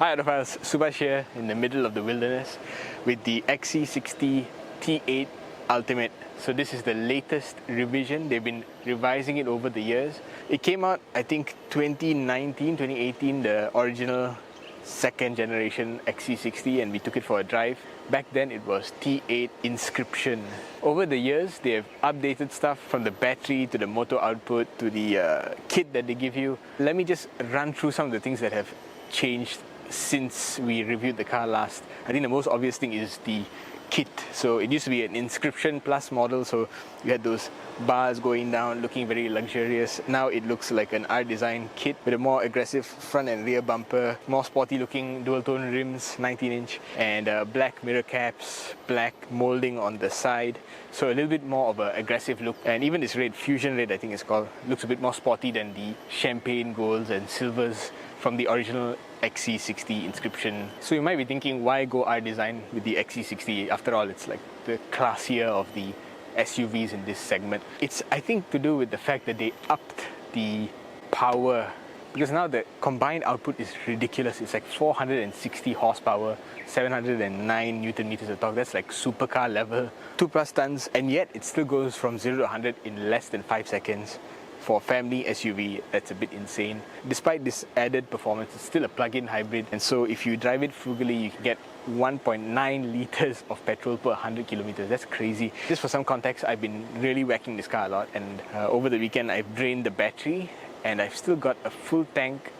Hi Autophiles, Subhash here in the middle of the wilderness with the XC60 T8 Ultimate. So this is the latest revision. They've been revising it over the years. It came out, I think, 2019, 2018, the original second generation XC60, and we took it for a drive. Back then it was T8 Inscription. Over the years they have updated stuff from the battery to the motor output to the kit that they give you. Let me just run through some of the things that have changed since we reviewed the car last. I think the most obvious thing is the kit. So it used to be an Inscription Plus model, so you had those bars going down looking very luxurious. Now it looks like an R Design kit with a more aggressive front and rear bumper, more sporty looking dual tone rims, 19-inch, and black mirror caps, black molding on the side, so a little bit more of an aggressive look. And even this red, Fusion Red I think it's called, looks a bit more sporty than the champagne golds and silvers from the original XC60 Inscription. So you might be thinking, why go R Design with the XC60? After all, it's like the classier of the SUVs in this segment. It's, I think, to do with the fact that they upped the power, because now the combined output is ridiculous. It's like 460 horsepower, 709 Newton meters of torque. That's like supercar level, 2+ tons, and yet it still goes from 0 to 100 in less than 5 seconds. For a family SUV, that's a bit insane. Despite this added performance, it's still a plug-in hybrid, and so if you drive it frugally, you can get 1.9 liters of petrol per 100 kilometers. That's crazy. Just for some context, I've been really whacking this car a lot, and over the weekend I've drained the battery, and I've still got a full tank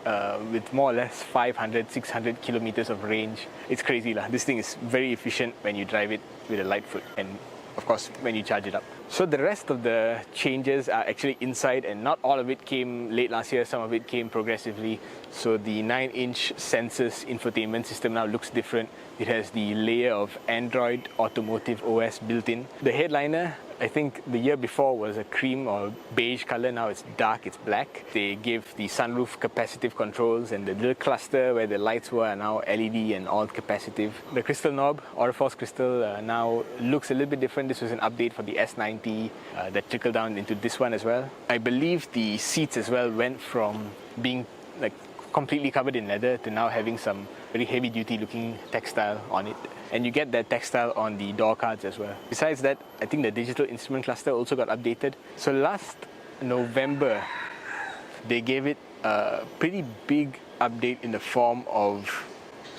with more or less 500-600 kilometers of range. It's crazy lah. This thing is very efficient when you drive it with a light foot, and of course when you charge it up. So the rest of the changes are actually inside, and not all of it came late last year, some of it came progressively. So the 9-inch Sensus infotainment system now looks different. It has the layer of Android Automotive OS built in. The headliner, I think the year before, was a cream or beige color. Now it's dark, it's black. They gave the sunroof capacitive controls, and the little cluster where the lights were are now LED and all capacitive. The crystal knob, Autophiles crystal, now looks a little bit different. This was an update for the S90 that trickled down into this one as well. I believe the seats as well went from being like completely covered in leather to now having some very heavy duty looking textile on it, and you get that textile on the door cards as well. Besides that, I think the digital instrument cluster also got updated. So last November they gave it a pretty big update in the form of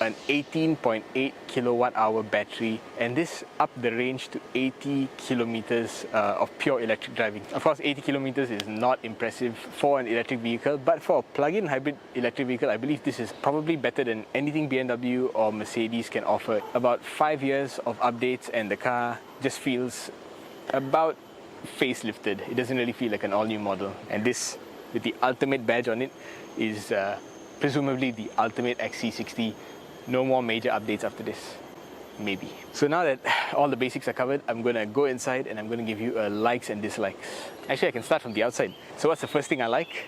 an 18.8 kilowatt hour battery, and this upped the range to 80 kilometers of pure electric driving. Of course, 80 kilometers is not impressive for an electric vehicle, but for a plug-in hybrid electric vehicle, I believe this is probably better than anything BMW or Mercedes can offer. About 5 years of updates, and the car just feels about facelifted. It doesn't really feel like an all-new model. And this, with the Ultimate badge on it, is presumably the Ultimate XC60. No more major updates after this, maybe. So now that all the basics are covered, I'm going to go inside and I'm going to give you likes and dislikes. Actually, I can start from the outside. So what's the first thing I like?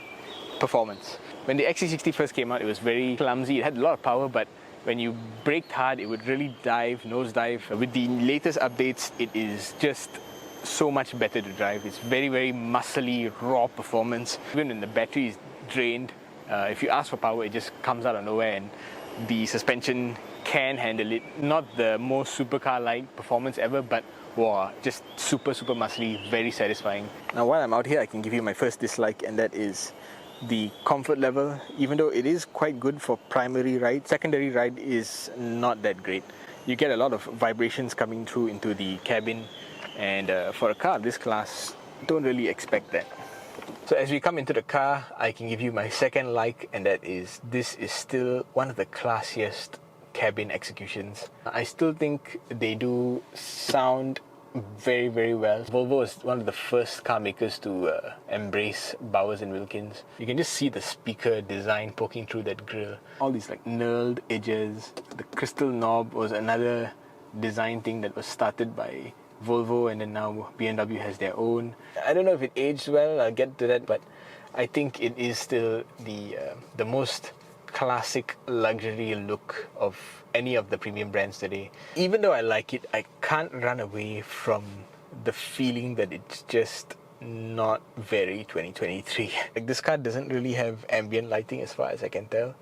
Performance. When the XC60 first came out, it was very clumsy. It had a lot of power, but when you braked hard, it would really nosedive. With the latest updates, it is just so much better to drive. It's very, very muscly, raw performance. Even when the battery is drained, if you ask for power, it just comes out of nowhere, and the suspension can handle it. Not the most supercar-like performance ever, but wow, just super muscly, very satisfying. Now while I'm out here, I can give you my first dislike, and that is the comfort level. Even though it is quite good for primary ride, secondary ride is not that great. You get a lot of vibrations coming through into the cabin, and for a car of this class, don't really expect that. So as we come into the car, I can give you my second like, and that is, this is still one of the classiest cabin executions. I still think they do sound very, very well. Volvo is one of the first car makers to embrace Bowers and Wilkins. You can just see the speaker design poking through that grille. All these like knurled edges. The crystal knob was another design thing that was started by Volvo, and then now BMW has their own. I don't know if it aged well, I'll get to that, but I think it is still the most classic luxury look of any of the premium brands today. Even though I like it, I can't run away from the feeling that it's just not very 2023. Like, this car doesn't really have ambient lighting as far as I can tell.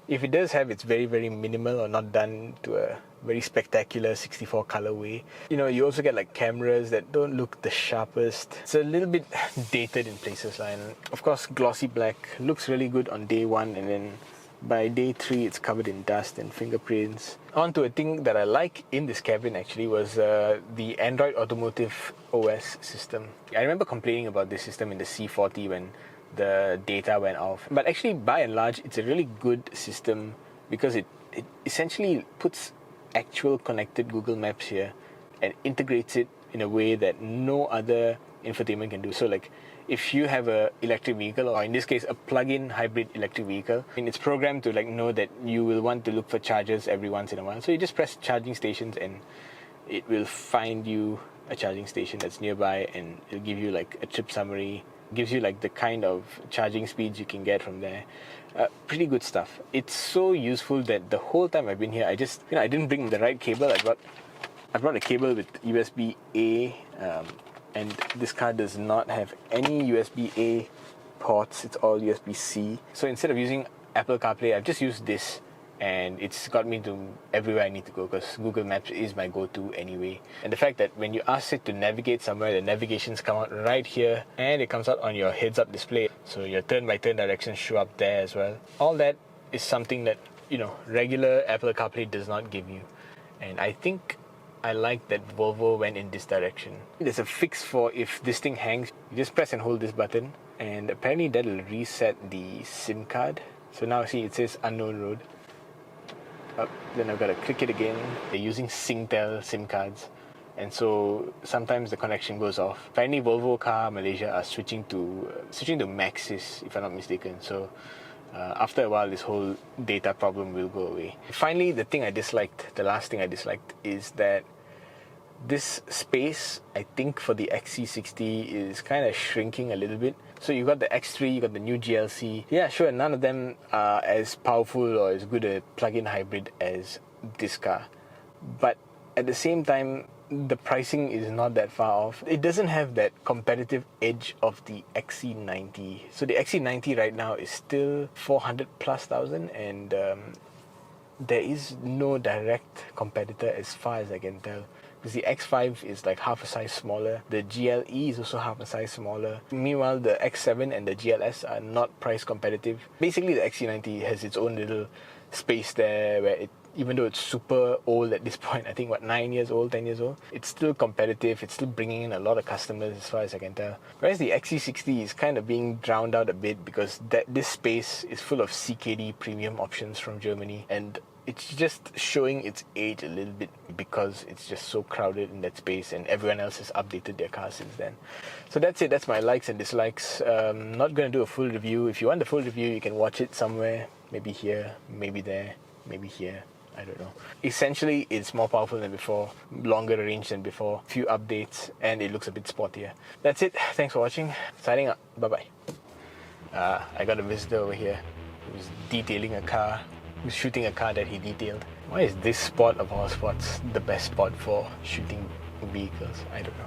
If it does have, it's very, very minimal or not done to a very spectacular 64 colorway. You know, you also get like cameras that don't look the sharpest. It's a little bit dated in places, and of course glossy black looks really good on day one, and then by day 3 it's covered in dust and fingerprints. On to a thing that I like in this cabin actually was the Android Automotive OS system. I remember complaining about this system in the C40 when the data went off, but actually by and large it's a really good system because it essentially puts actual connected Google Maps here and integrates it in a way that no other infotainment can do. So like if you have a electric vehicle, or in this case a plug-in hybrid electric vehicle, and it's programmed to like know that you will want to look for chargers every once in a while, so you just press charging stations and it will find you a charging station that's nearby, and it'll give you like a trip summary, gives you like the kind of charging speeds you can get from there. Pretty good stuff. It's so useful that the whole time I've been here, I just, I didn't bring the right cable. I brought a cable with USB-A, and this car does not have any USB-A ports. It's all USB-C. So instead of using Apple CarPlay, I've just used this, and it's got me to everywhere I need to go because Google Maps is my go-to anyway. And the fact that when you ask it to navigate somewhere, the navigations come out right here, and it comes out on your heads-up display, so your turn-by-turn directions show up there as well. All that is something that, regular Apple CarPlay does not give you, and I think I like that Volvo went in this direction. There's a fix for if this thing hangs. You just press and hold this button, and apparently that'll reset the SIM card. So now see, it says unknown road. Then I've got to click it again. They're using Singtel SIM cards, and so sometimes the connection goes off. Apparently Volvo Car Malaysia are switching to Maxis, if I'm not mistaken. So after a while this whole data problem will go away. Finally, the last thing I disliked is that this space, I think, for the XC60 is kind of shrinking a little bit. So you got the X3, you got the new GLC. Yeah, sure, none of them are as powerful or as good a plug-in hybrid as this car. But at the same time, the pricing is not that far off. It doesn't have that competitive edge of the XC90. So the XC90 right now is still 400,000+, and there is no direct competitor as far as I can tell. Because the X5 is like half a size smaller. The GLE is also half a size smaller. Meanwhile, the X7 and the GLS are not price competitive. Basically, the XC90 has its own little space there where even though it's super old at this point, I think 9 years old, 10 years old, it's still competitive. It's still bringing in a lot of customers as far as I can tell. Whereas the XC60 is kind of being drowned out a bit because this space is full of CKD premium options from Germany, and it's just showing its age a little bit because it's just so crowded in that space, and everyone else has updated their cars since then. So that's it. That's my likes and dislikes. Not going to do a full review. If you want the full review, you can watch it somewhere. Maybe here, maybe there, maybe here. I don't know. Essentially, it's more powerful than before, longer range than before, few updates, and it looks a bit sportier. That's it. Thanks for watching. Signing up. Bye-bye. I got a visitor over here who's detailing a car. Who's shooting a car that he detailed. Why is this spot of all spots the best spot for shooting vehicles? I don't know.